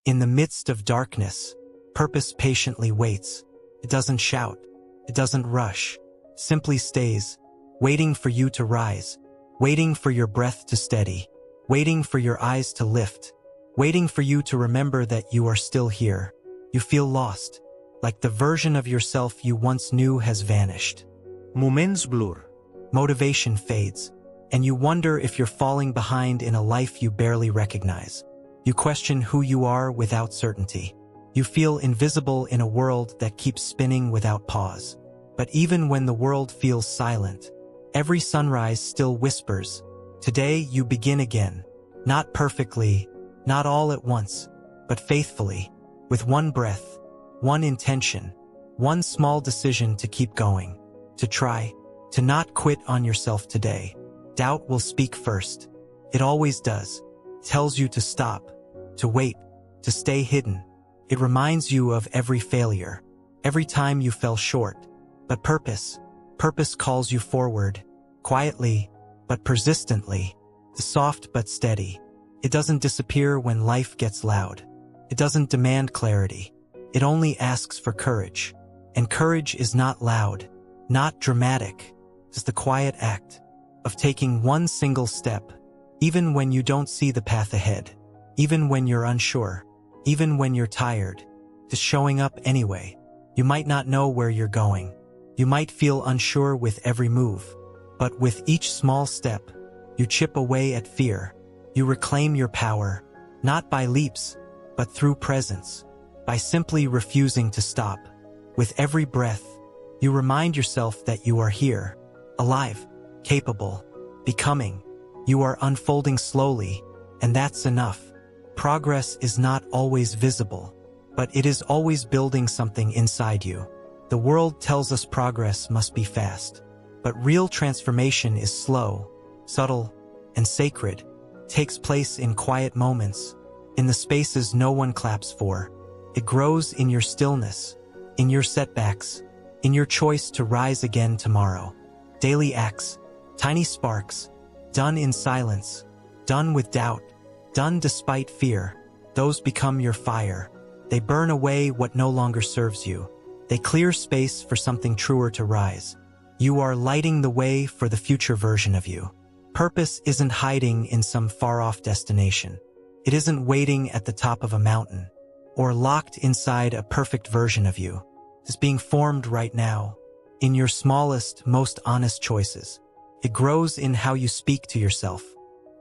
In the midst of darkness, purpose patiently waits. It doesn't shout. It doesn't rush. Simply stays, waiting for you to rise, waiting for your breath to steady, waiting for your eyes to lift, waiting for you to remember that you are still here. You feel lost, like the version of yourself you once knew has vanished. Moments blur. Motivation fades, and you wonder if you're falling behind in a life you barely recognize. You question who you are without certainty. You feel invisible in a world that keeps spinning without pause. But even when the world feels silent, every sunrise still whispers, "Today you begin again." Not perfectly, not all at once, but faithfully, with one breath, one intention, one small decision to keep going, to try, to not quit on yourself today. Doubt will speak first. It always does. It tells you to stop, to wait, to stay hidden. It reminds you of every failure, every time you fell short. But purpose calls you forward, quietly, but persistently, soft but steady. It doesn't disappear when life gets loud. It doesn't demand clarity. It only asks for courage. And courage is not loud, not dramatic. It's the quiet act of taking one single step, even when you don't see the path ahead, even when you're unsure, even when you're tired, just showing up anyway. You might not know where you're going. You might feel unsure with every move, but with each small step, you chip away at fear. You reclaim your power, not by leaps, but through presence, by simply refusing to stop. With every breath, you remind yourself that you are here, alive, capable, becoming. You are unfolding slowly, and that's enough. Progress is not always visible, but it is always building something inside you. The world tells us progress must be fast, but real transformation is slow, subtle, and sacred. It takes place in quiet moments, in the spaces no one claps for. It grows in your stillness, in your setbacks, in your choice to rise again tomorrow. Daily acts, tiny sparks, done in silence, done with doubt, done despite fear. Those become your fire. They burn away what no longer serves you. They clear space for something truer to rise. You are lighting the way for the future version of you. Purpose isn't hiding in some far-off destination. It isn't waiting at the top of a mountain, or locked inside a perfect version of you. It's being formed right now, in your smallest, most honest choices. It grows in how you speak to yourself,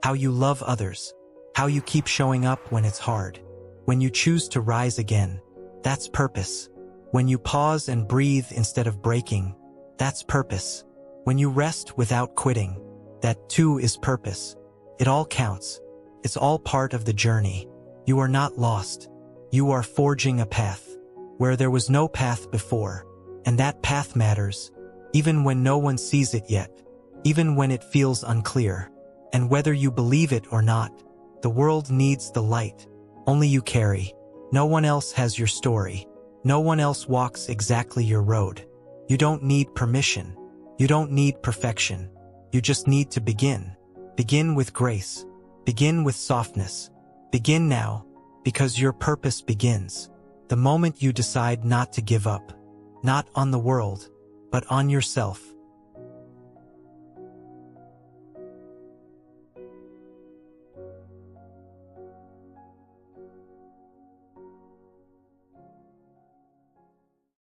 how you love others, how you keep showing up when it's hard. When you choose to rise again, that's purpose. When you pause and breathe instead of breaking, that's purpose. When you rest without quitting, that too is purpose. It all counts. It's all part of the journey. You are not lost. You are forging a path where there was no path before, and that path matters, even when no one sees it yet, even when it feels unclear. And whether you believe it or not, the world needs the light only you carry. No one else has your story. No one else walks exactly your road. You don't need permission. You don't need perfection. You just need to begin. Begin with grace. Begin with softness. Begin now, because your purpose begins the moment you decide not to give up. Not on the world, but on yourself.